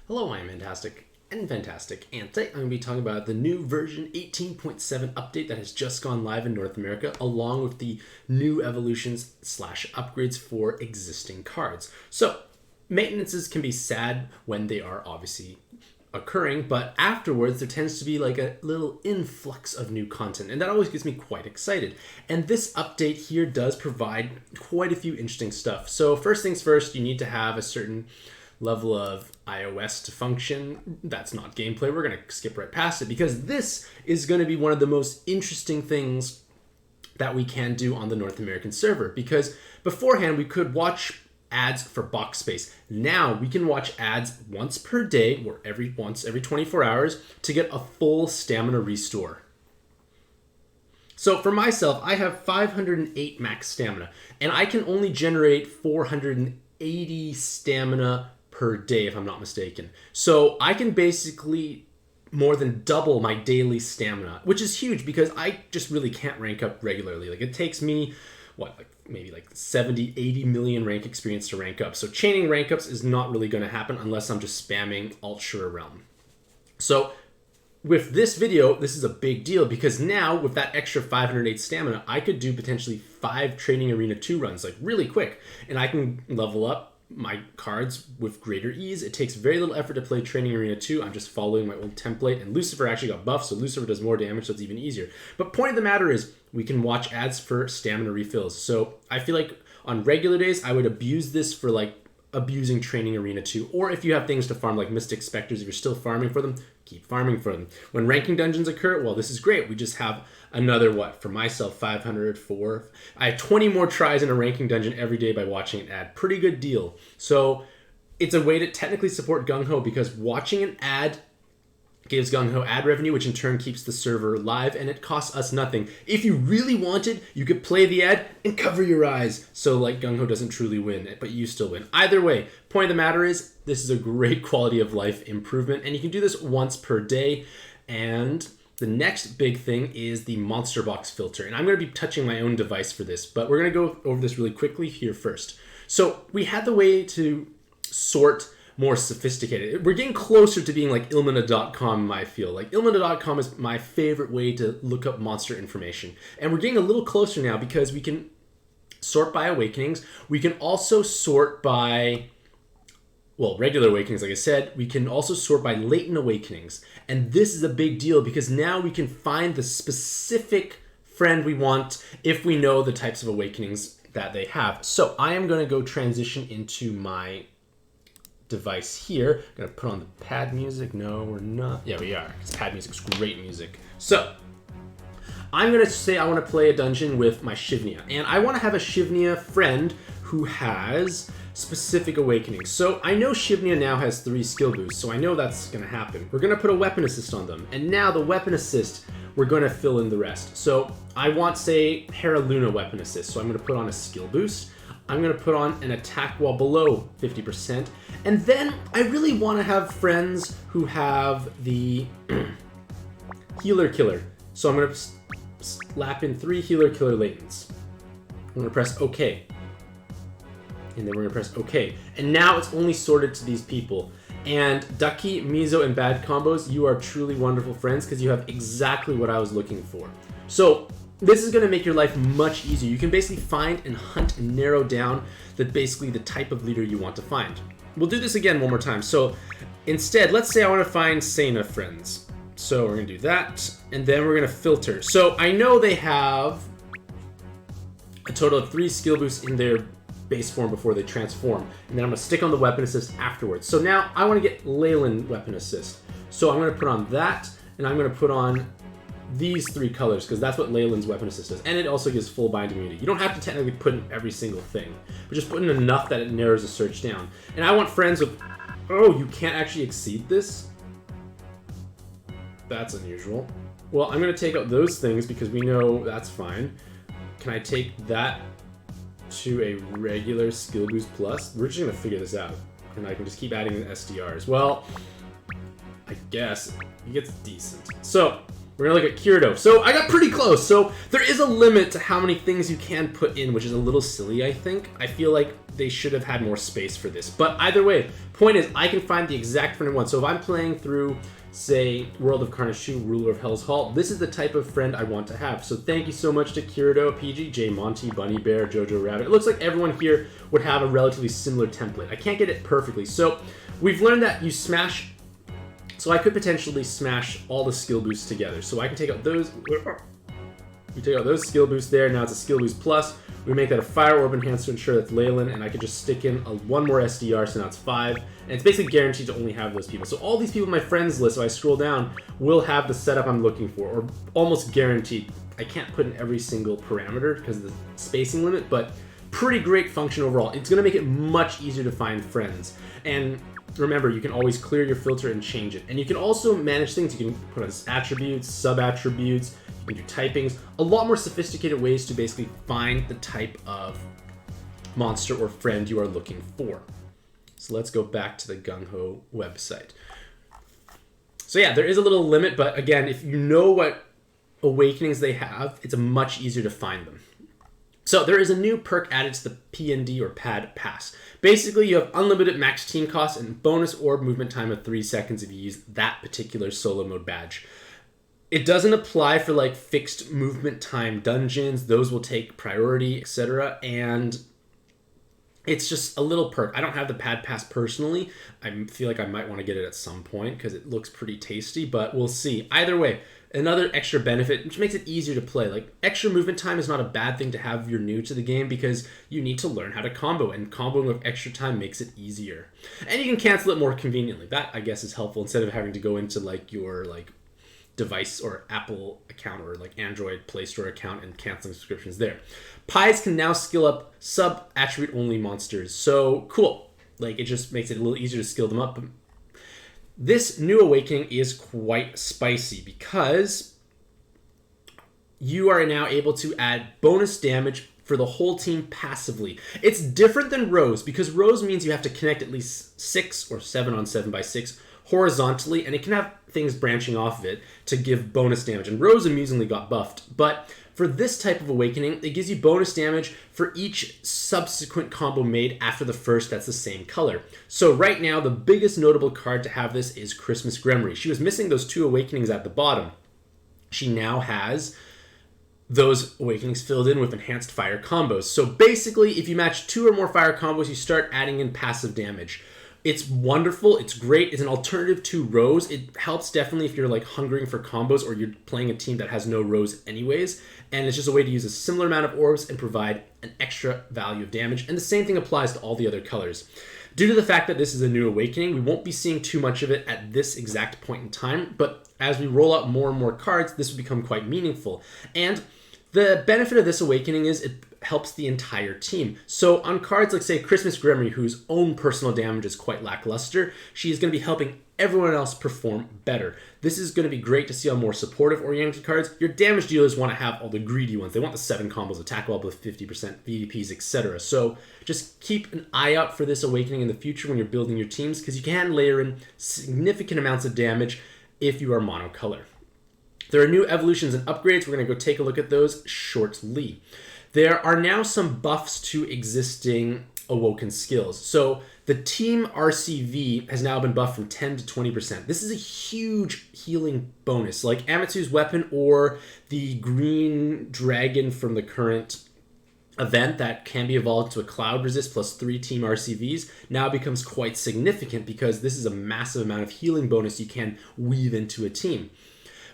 Hello, I am Fantastic and Fantastic, and today I'm going to be talking about the new version 18.7 update that has just gone live in North America, along with the new evolutions / upgrades for existing cards. So, maintenances can be sad when they are obviously occurring, but afterwards there tends to be like a little influx of new content, and that always gets me quite excited. And this update here does provide quite a few interesting stuff. So first things first, you need to have a certain level of iOS to function. That's not gameplay. We're going to skip right past it because this is going to be one of the most interesting things that we can do on the North American server, because beforehand we could watch ads for box space. Now we can watch ads once per day or every 24 hours to get a full stamina restore. So for myself, I have 508 max stamina, and I can only generate 480 stamina per day, if I'm not mistaken. So I can basically more than double my daily stamina, which is huge because I just really can't rank up regularly. Like, it takes me, maybe 70, 80 million rank experience to rank up. So chaining rank ups is not really going to happen unless I'm just spamming Ultra Realm. So with this video, this is a big deal because now with that extra 508 stamina, I could do potentially 5 Training Arena 2 runs, like really quick, and I can level up my cards with greater ease. It takes very little effort to play Training Arena 2. I'm just following my old template, and Lucifer actually got buffed, so Lucifer does more damage, so it's even easier. But point of the matter is, we can watch ads for stamina refills. So I feel like on regular days, I would abuse this for abusing Training Arena 2, or if you have things to farm like Mystic Spectres, if you're still farming for them, keep farming for them. When ranking dungeons occur, well, this is great. We just have another, for myself, 504. I have 20 more tries in a ranking dungeon every day by watching an ad. Pretty good deal. So it's a way to technically support Gung Ho, because watching an ad gives Gung Ho ad revenue, which in turn keeps the server live, and it costs us nothing. If you really wanted, you could play the ad and cover your eyes, so Gung Ho doesn't truly win, but you still win. Either way, point of the matter is, this is a great quality of life improvement, and you can do this once per day. And the next big thing is the monster box filter, and I'm going to be touching my own device for this, but we're going to go over this really quickly here first. So we had the way to sort more sophisticated. We're getting closer to being like Ilmina.com, I feel. Ilmina.com is my favorite way to look up monster information. And we're getting a little closer now because we can sort by awakenings. We can also sort by, regular awakenings, like I said. We can also sort by latent awakenings. And this is a big deal because now we can find the specific friend we want if we know the types of awakenings that they have. So I am going to go transition into my device here. I'm gonna put on the pad music. No, we're not. Yeah, we are. It's pad music's great music. So I'm gonna say I want to play a dungeon with my Shivnia, and I want to have a Shivnia friend who has specific awakenings. So I know Shivnia now has 3 skill boosts, so I know that's gonna happen. We're gonna put a weapon assist on them, and now the weapon assist, we're gonna fill in the rest. So I want, say, Hera Luna weapon assist, so I'm gonna put on a skill boost. I'm going to put on an attack while below 50%. And then I really want to have friends who have the healer killer. So I'm going to slap in 3 healer killer latents. I'm going to press OK. And then we're going to press OK. And now it's only sorted to these people. And Ducky, Mizo, and Bad Combos, you are truly wonderful friends because you have exactly what I was looking for. So this is going to make your life much easier. You can basically find and hunt and narrow down the type of leader you want to find. We'll do this again one more time. So instead, let's say I want to find Sena friends. So we're going to do that, and then we're going to filter. So I know they have a total of 3 skill boosts in their base form before they transform, and then I'm going to stick on the weapon assist afterwards. So now I want to get Leyland weapon assist. So I'm going to put on that, and I'm going to put on these 3 colors, because that's what Leyland's weapon assist does, and it also gives full bind immunity. You don't have to technically put in every single thing, but just put in enough that it narrows the search down. And I want friends with, you can't actually exceed this? That's unusual. Well, I'm going to take out those things because we know that's fine. Can I take that to a regular skill boost plus? We're just going to figure this out, and I can just keep adding the SDRs. Well, I guess it gets decent. So We're going to look at Kirito. So I got pretty close. So there is a limit to how many things you can put in, which is a little silly, I think. I feel like they should have had more space for this. But either way, point is I can find the exact friend I want. So if I'm playing through, say, World of Carnage 2, Ruler of Hell's Hall, this is the type of friend I want to have. So thank you so much to Kirito, PG, J Monty, Bunny Bear, Jojo Rabbit. It looks like everyone here would have a relatively similar template. I can't get it perfectly. So we've learned that you smash... So I could potentially smash all the skill boosts together. So I can take out those... We take out those skill boosts there. Now it's a skill boost plus. We make that a fire orb enhancer to ensure that's Leyland, and I could just stick in one more SDR, so now it's 5. And it's basically guaranteed to only have those people. So all these people in my friends list, so I scroll down, will have the setup I'm looking for, or almost guaranteed. I can't put in every single parameter because of the spacing limit, but pretty great function overall. It's going to make it much easier to find friends. And remember, you can always clear your filter and change it. And you can also manage things. You can put on attributes, sub-attributes, you can do typings, a lot more sophisticated ways to basically find the type of monster or friend you are looking for. So let's go back to the Gung-Ho website. So yeah, there is a little limit, but again, if you know what awakenings they have, it's much easier to find them. So there is a new perk added to the PND or Pad Pass. Basically, you have unlimited max team cost and bonus orb movement time of 3 seconds if you use that particular solo mode badge. It doesn't apply for like fixed movement time dungeons. Those will take priority, etc. And it's just a little perk. I don't have the Pad Pass personally. I feel like I might want to get it at some point because it looks pretty tasty, but we'll see. Either way, another extra benefit, which makes it easier to play. Like, extra movement time is not a bad thing to have if you're new to the game because you need to learn how to combo, and comboing with extra time makes it easier. And you can cancel it more conveniently. That, I guess, is helpful instead of having to go into like your like device or Apple account or like Android Play Store account and canceling subscriptions there. Pies can now skill up sub-attribute only monsters. So cool. Like, it just makes it a little easier to skill them up. This new awakening is quite spicy because you are now able to add bonus damage for the whole team passively. It's different than Rose because Rose means you have to connect at least 6 or 7 on 7 by 6 horizontally, and it can have things branching off of it to give bonus damage. And Rose amusingly got buffed. But for this type of awakening, it gives you bonus damage for each subsequent combo made after the first that's the same color. So right now, the biggest notable card to have this is Christmas Gremry. She was missing those 2 awakenings at the bottom. She now has those awakenings filled in with enhanced fire combos. So basically, if you match 2 or more fire combos, you start adding in passive damage. It's wonderful. It's great. It's an alternative to Rose. It helps definitely if you're like hungering for combos or you're playing a team that has no Rose anyways. And it's just a way to use a similar amount of orbs and provide an extra value of damage. And the same thing applies to all the other colors. Due to the fact that this is a new awakening, we won't be seeing too much of it at this exact point in time. But as we roll out more and more cards, this will become quite meaningful. And the benefit of this awakening is it helps the entire team. So on cards like, say, Christmas Gremry, whose own personal damage is quite lackluster, she's going to be helping everyone else perform better. This is going to be great to see on more supportive-oriented cards. Your damage dealers want to have all the greedy ones. They want the 7 combos, attack well with 50% VDPs, etc. So just keep an eye out for this awakening in the future when you're building your teams, because you can layer in significant amounts of damage if you are monocolor. There are new evolutions and upgrades. We're going to go take a look at those shortly. There are now some buffs to existing awoken skills. So the team RCV has now been buffed from 10 to 20%. This is a huge healing bonus. Like Amatsu's weapon or the green dragon from the current event that can be evolved to a cloud resist plus 3 team RCVs now becomes quite significant because this is a massive amount of healing bonus you can weave into a team.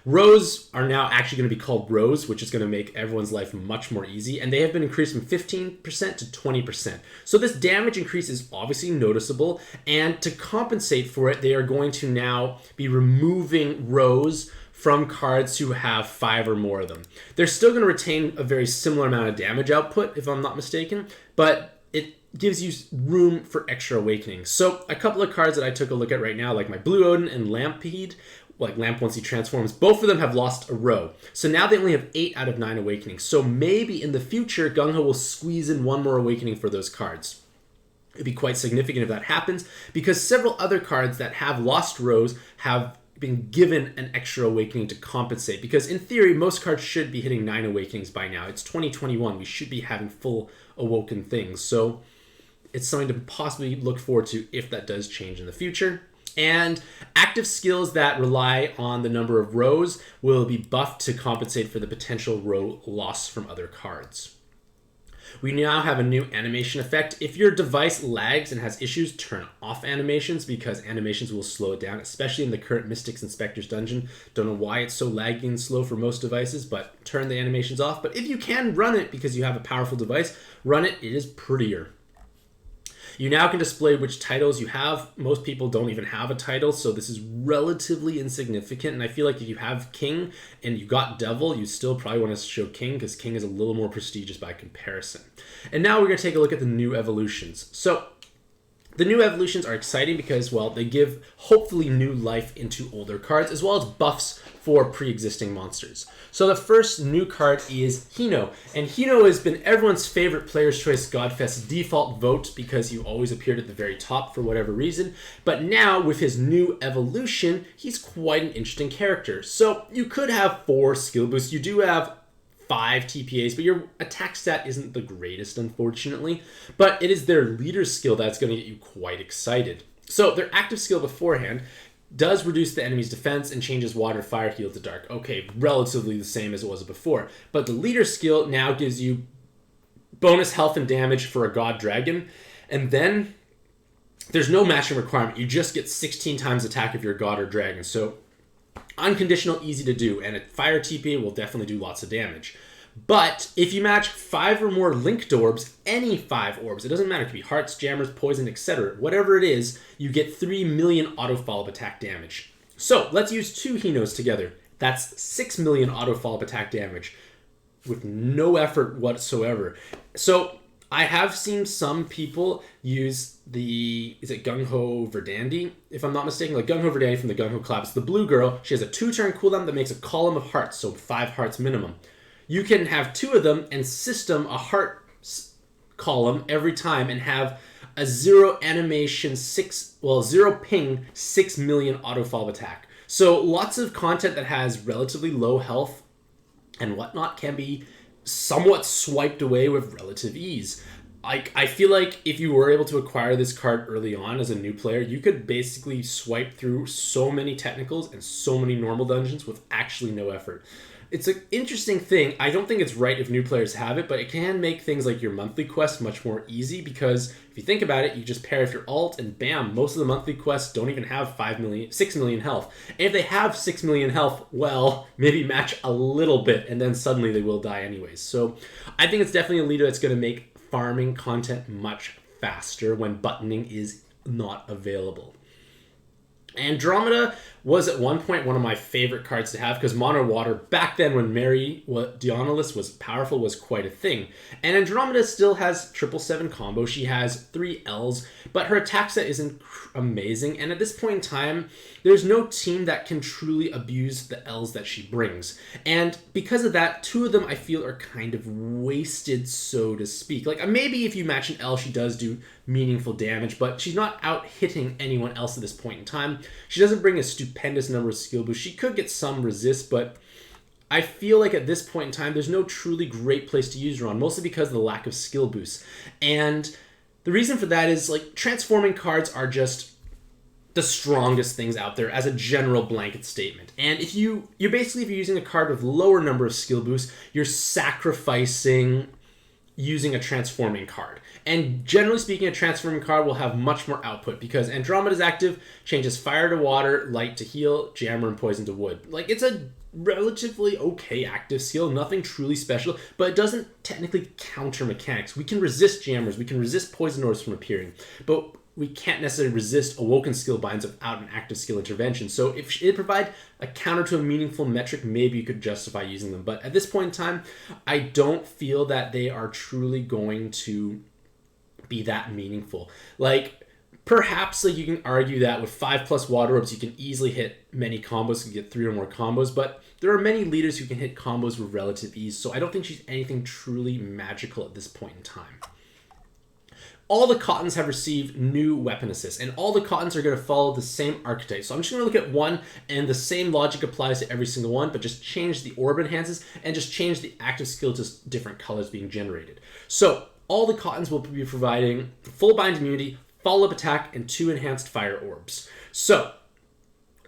Rose are now actually going to be called Rose, which is going to make everyone's life much more easy, and they have been increased from 15% to 20%. So this damage increase is obviously noticeable, and to compensate for it, they are going to now be removing Rose from cards who have 5 or more of them. They're still going to retain a very similar amount of damage output, if I'm not mistaken, but it gives you room for extra awakenings. So a couple of cards that I took a look at right now, like my Blue Odin and Lampede, like Lamp once he transforms, both of them have lost a row. So now they only have 8 out of 9 awakenings. So maybe in the future, Gung-Ho will squeeze in 1 more awakening for those cards. It'd be quite significant if that happens, because several other cards that have lost rows have been given an extra awakening to compensate, because in theory most cards should be hitting 9 awakenings by now. It's 2021, we should be having full awoken things, so it's something to possibly look forward to if that does change in the future. And active skills that rely on the number of rows will be buffed to compensate for the potential row loss from other cards. We now have a new animation effect. If your device lags and has issues, turn off animations, because animations will slow it down, especially in the current Mystics and Spectres dungeon. Don't know why it's so laggy and slow for most devices, but turn the animations off. But if you can run it because you have a powerful device, run it. It is prettier. You now can display which titles you have. Most people don't even have a title, so this is relatively insignificant. And I feel like if you have King and you got Devil, you still probably want to show King, because King is a little more prestigious by comparison. And now we're going to take a look at the new evolutions. So the new evolutions are exciting because, well, they give hopefully new life into older cards, as well as buffs for pre-existing monsters. So the first new card is Hino, and Hino has been everyone's favorite Player's Choice Godfest default vote because he always appeared at the very top for whatever reason. But now with his new evolution, he's quite an interesting character. So you could have 4 skill boosts. You do have 5 TPAs, but your attack stat isn't the greatest, unfortunately. But it is their leader skill that's going to get you quite excited. So their active skill beforehand does reduce the enemy's defense and changes water, fire, heal to dark. Okay, relatively the same as it was before. But the leader skill now gives you bonus health and damage for a god dragon. And then there's no matching requirement. You just get 16 times attack if you're a god or dragon. So unconditional, easy to do. And a fire TPA will definitely do lots of damage. But if you match 5 or more linked orbs, any 5 orbs, it doesn't matter, it could be hearts, jammers, poison, etc., whatever it is, you get 3 million auto follow-up attack damage. So let's use 2 Hinos together. That's 6 million auto follow-up attack damage with no effort whatsoever. So I have seen some people use is it Gung Ho Verdandi, if I'm not mistaken, like Gung Ho Verdandi from the Gung Ho Collab. It's the blue girl. She has a 2-turn cooldown that makes a column of hearts, so 5 hearts minimum. You can have 2 of them and system a heart column every time and have a 0 animation 0 ping 6 million auto follow attack. So lots of content that has relatively low health and whatnot can be somewhat swiped away with relative ease. I feel like if you were able to acquire this card early on as a new player, you could basically swipe through so many technicals and so many normal dungeons with actually no effort. It's an interesting thing. I don't think it's right if new players have it, but it can make things like your monthly quests much more easy, because if you think about it, you just pair with your alt and bam, most of the monthly quests don't even have 6 million health. And if they have 6 million health, well, maybe match a little bit and then suddenly they will die anyways. So I think it's definitely a leader that's going to make farming content much faster when buttoning is not available. Andromeda was at one point one of my favorite cards to have, because mono water back then when Mary Dionylus was powerful was quite a thing. And Andromeda still has 777 combo. She has 3 Ls, but her attack set isn't amazing. And at this point in time, there's no team that can truly abuse the Ls that she brings. And because of that, 2 of them I feel are kind of wasted, so to speak. Like maybe if you match an L, she does do meaningful damage, but she's not out hitting anyone else at this point in time. She doesn't bring a stupendous number of skill boosts. She could get some resist, but I feel like at this point in time, there's no truly great place to use her on, mostly because of the lack of skill boosts. And the reason for that is, like, transforming cards are just the strongest things out there as a general blanket statement. And if you're using a card with lower number of skill boosts, you're sacrificing using a transforming card. And generally speaking, a transforming card will have much more output, because Andromeda's active changes fire to water, light to heal, jammer, and poison to wood. Like, it's a relatively okay active skill, nothing truly special, but it doesn't technically counter mechanics. We can resist jammers, we can resist poison orbs from appearing, but we can't necessarily resist awoken skill binds without an active skill intervention. So if it provide a counter to a meaningful metric, maybe you could justify using them. But at this point in time, I don't feel that they are truly going to be that meaningful. Like, perhaps you can argue that with 5+ water orbs, you can easily hit many combos, you can get 3 or more combos, but there are many leaders who can hit combos with relative ease, so I don't think she's anything truly magical at this point in time. all the Cottons have received new weapon assists, and all the Cottons are going to follow the same archetype. So I'm just going to look at one, and the same logic applies to every single one, but just change the orb enhances and just change the active skill to different colors being generated. So all the Cottons will be providing full bind immunity, follow-up attack, and 2 enhanced fire orbs. So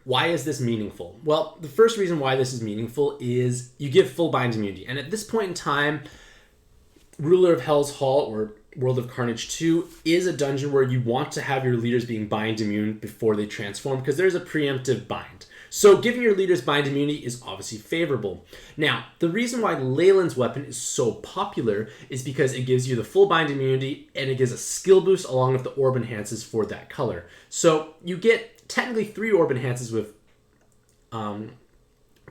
why is this meaningful? Well, the first reason why this is meaningful is you give full bind immunity, and at this point in time, Ruler of Hell's Hall, or World of Carnage 2, is a dungeon where you want to have your leaders being bind immune before they transform, because there's a preemptive bind. So giving your leaders bind immunity is obviously favorable. Now, the reason why Leyland's weapon is so popular is because it gives you the full bind immunity, and it gives a skill boost along with the orb enhances for that color. So you get technically 3 orb enhances with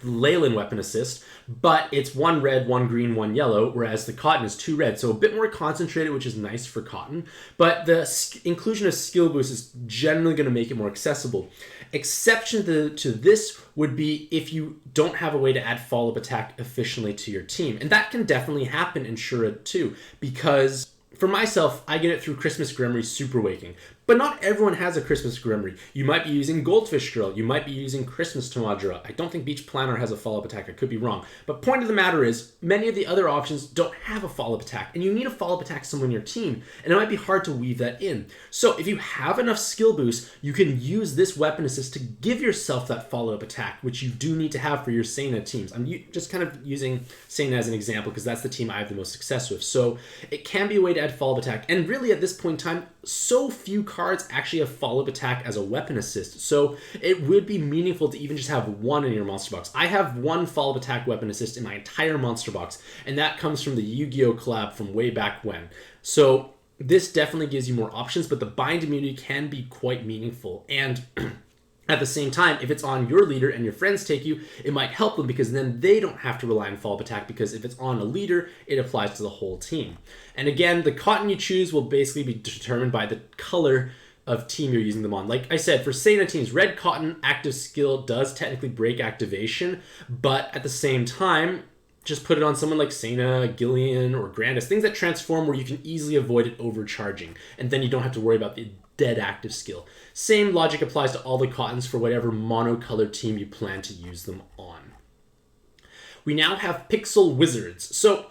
Leyland weapon assist, but it's 1 red, 1 green, 1 yellow, whereas the Cotton is 2 red, so a bit more concentrated, which is nice for Cotton, but the inclusion of skill boost is generally going to make it more accessible. Exception to this would be if you don't have a way to add follow-up attack efficiently to your team, and that can definitely happen in Shura too, because for myself, I get it through Christmas Grimoire Super Waking. But not everyone has a Christmas Grimoire. You might be using Goldfish Girl. You might be using Christmas Tamadra. I don't think Beach Planner has a follow-up attack. I could be wrong. But point of the matter is, many of the other options don't have a follow-up attack. And you need a follow-up attack somewhere in your team. And it might be hard to weave that in. So if you have enough skill boost, you can use this weapon assist to give yourself that follow-up attack, which you do need to have for your Sena teams. I'm just kind of using Sena as an example because that's the team I have the most success with. So it can be a way to add follow-up attack. And really at this point in time, so few cards actually have follow-up attack as a weapon assist, so it would be meaningful to even just have 1 in your monster box. I have 1 follow-up attack weapon assist in my entire monster box, and that comes from the Yu-Gi-Oh! Collab from way back when. So this definitely gives you more options, but the bind immunity can be quite meaningful, and at the same time, if it's on your leader and your friends take you, it might help them because then they don't have to rely on follow-up attack, because if it's on a leader, it applies to the whole team. And again, the Cotton you choose will basically be determined by the color of team you're using them on. Like I said, for Sena teams, red Cotton active skill does technically break activation, but at the same time, just put it on someone like Sena, Gillian, or Grandis, things that transform where you can easily avoid it overcharging, and then you don't have to worry about the dead active skill. Same logic applies to all the Cottons for whatever monocolored team you plan to use them on. We now have Pixel Wizards. So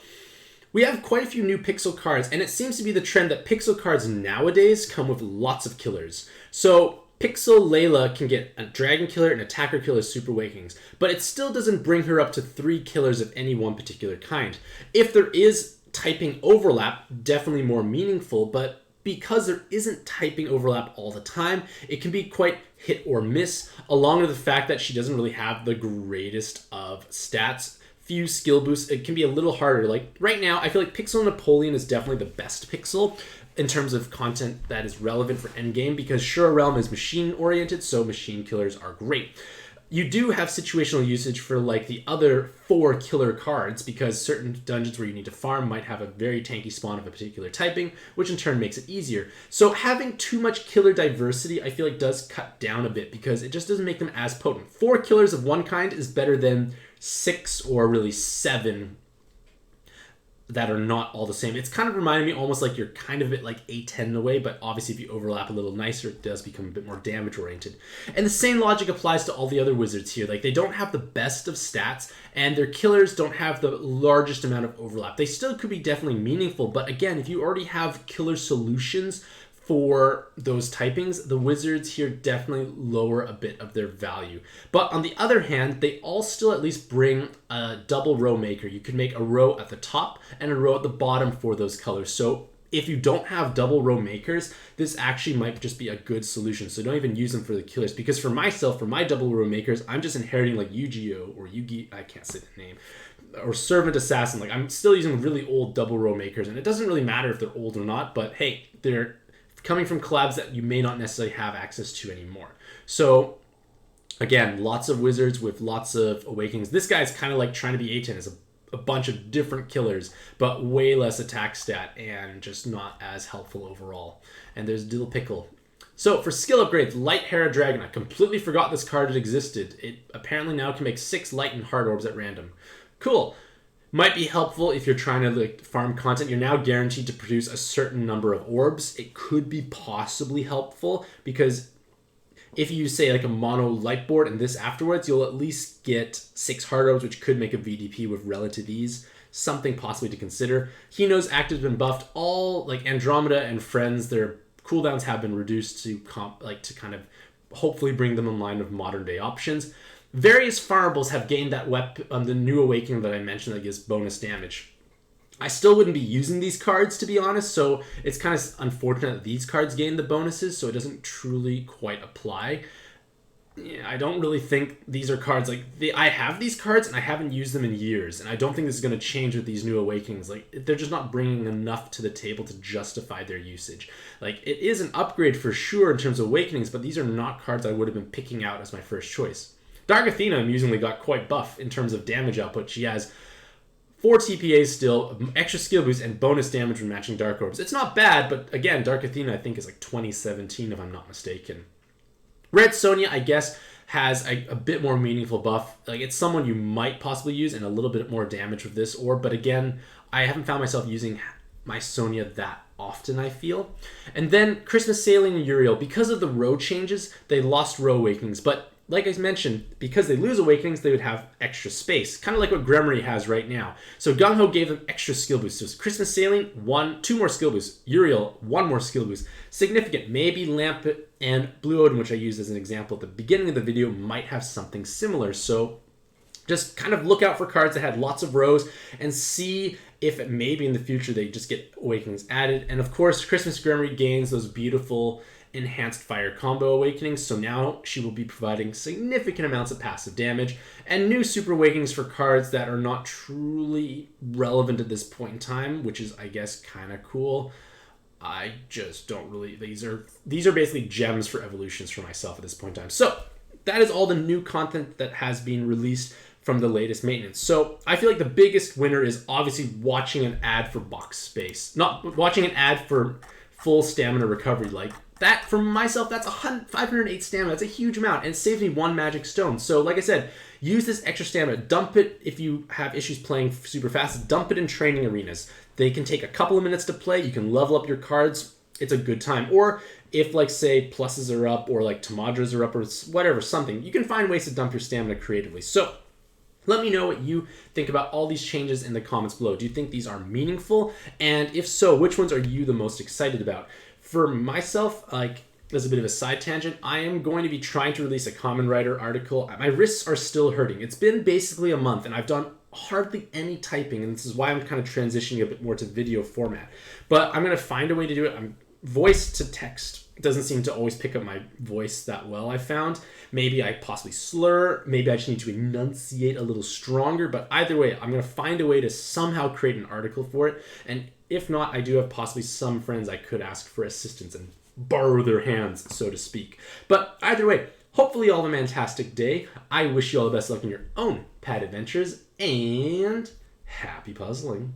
we have quite a few new Pixel cards, and it seems to be the trend that Pixel cards nowadays come with lots of killers. So Pixel Layla can get a Dragon Killer and Attacker Killer Super Wakings, but it still doesn't bring her up to 3 killers of any one particular kind. If there is typing overlap, definitely more meaningful, but because there isn't typing overlap all the time, it can be quite hit or miss, along with the fact that she doesn't really have the greatest of stats. Few skill boosts, it can be a little harder. Like right now, I feel like Pixel Napoleon is definitely the best Pixel in terms of content that is relevant for endgame, because Shura Realm is machine oriented, so machine killers are great. You do have situational usage for like the other 4 killer cards, because certain dungeons where you need to farm might have a very tanky spawn of a particular typing, which in turn makes it easier. So having too much killer diversity, I feel like does cut down a bit, because it just doesn't make them as potent. 4 killers of one kind is better than 6 or really 7 that are not all the same. It's kind of reminding me almost like you're kind of a bit like A10 in a way, but obviously if you overlap a little nicer, it does become a bit more damage oriented. And the same logic applies to all the other wizards here. Like they don't have the best of stats, and their killers don't have the largest amount of overlap. They still could be definitely meaningful, but again, if you already have killer solutions for those typings, the wizards here definitely lower a bit of their value. But on the other hand, they all still at least bring a double row maker. You can make a row at the top and a row at the bottom for those colors. So if you don't have double row makers, this actually might just be a good solution. So don't even use them for the killers, because for myself, for my double row makers, I'm just inheriting like Yu-Gi-Oh! Or Yugi, I can't say the name, or Servant Assassin. Like I'm still using really old double row makers, and it doesn't really matter if they're old or not, but hey, they're coming from collabs that you may not necessarily have access to anymore. So again, lots of wizards with lots of awakenings. This guy's kind of like trying to be A10 as a bunch of different killers, but way less attack stat and just not as helpful overall. And there's Dill Pickle. So for skill upgrades, Light Hera Dragon. I completely forgot this card existed. It apparently now can make 6 light and hard orbs at random. Cool. Might be helpful if you're trying to like farm content. You're now guaranteed to produce a certain number of orbs. It could be possibly helpful because if you say like a mono light board and this afterwards, you'll at least get 6 hard orbs, which could make a VDP with relative ease. Something possibly to consider. Hino's active has been buffed. All like Andromeda and friends, their cooldowns have been reduced to kind of hopefully bring them in line with modern day options. Various farmables have gained that the new awakening that I mentioned that gives bonus damage. I still wouldn't be using these cards, to be honest, so it's kind of unfortunate that these cards gain the bonuses, so it doesn't truly quite apply. Yeah, I don't really think these are cards I have these cards and I haven't used them in years, and I don't think this is going to change with these new awakenings. Like, they're just not bringing enough to the table to justify their usage. Like, it is an upgrade for sure in terms of awakenings, but these are not cards I would have been picking out as my first choice. Dark Athena amusingly got quite buff in terms of damage output. She has 4 TPAs still, extra skill boost, and bonus damage when matching Dark Orbs. It's not bad, but again, Dark Athena I think is like 2017 if I'm not mistaken. Red Sonja, I guess, has a bit more meaningful buff. Like, it's someone you might possibly use and a little bit more damage with this orb, but again, I haven't found myself using my Sonja that often, I feel. And then Christmas Sailing and Uriel, because of the row changes, they lost row awakenings, but like I mentioned, because they lose awakenings, they would have extra space, kind of like what Gremory has right now. So Gung Ho gave them extra skill boosts. So Christmas Sailing, 2 more skill boosts. Uriel, 1 more skill boost. Significant. Maybe Lampet and Blue Odin, which I used as an example at the beginning of the video, might have something similar. So just kind of look out for cards that had lots of rows and see if maybe in the future they just get awakenings added. And of course, Christmas Gremory gains those beautiful enhanced fire combo awakenings, so now she will be providing significant amounts of passive damage and new super awakenings for cards that are not truly relevant at this point in time, which is, I guess, kind of cool. I just don't really, these are basically gems for evolutions for myself at this point in time. So that is all the new content that has been released from the latest maintenance. So I feel like the biggest winner is obviously watching an ad for box space, not watching an ad for full stamina recovery. Like, that, for myself, that's 508 stamina. That's a huge amount, and it saves me 1 magic stone. So, like I said, use this extra stamina. Dump it if you have issues playing super fast. Dump it in training arenas. They can take a couple of minutes to play. You can level up your cards. It's a good time. Or if, like, say, pluses are up, or, like, Tamadras are up, or whatever, something, you can find ways to dump your stamina creatively. So, let me know what you think about all these changes in the comments below. Do you think these are meaningful? And if so, which ones are you the most excited about? For myself, like, as a bit of a side tangent, I am going to be trying to release a Common Writer article. My wrists are still hurting. It's been basically a month, and I've done hardly any typing, and this is why I'm kind of transitioning a bit more to video format. But I'm going to find a way to do it. Voice to text doesn't seem to always pick up my voice that well, I found. Maybe I possibly slur. Maybe I just need to enunciate a little stronger. But either way, I'm going to find a way to somehow create an article for it. And if not, I do have possibly some friends I could ask for assistance and borrow their hands, so to speak. But either way, hopefully you all have a fantastic day. I wish you all the best luck in your own pad adventures, and happy puzzling.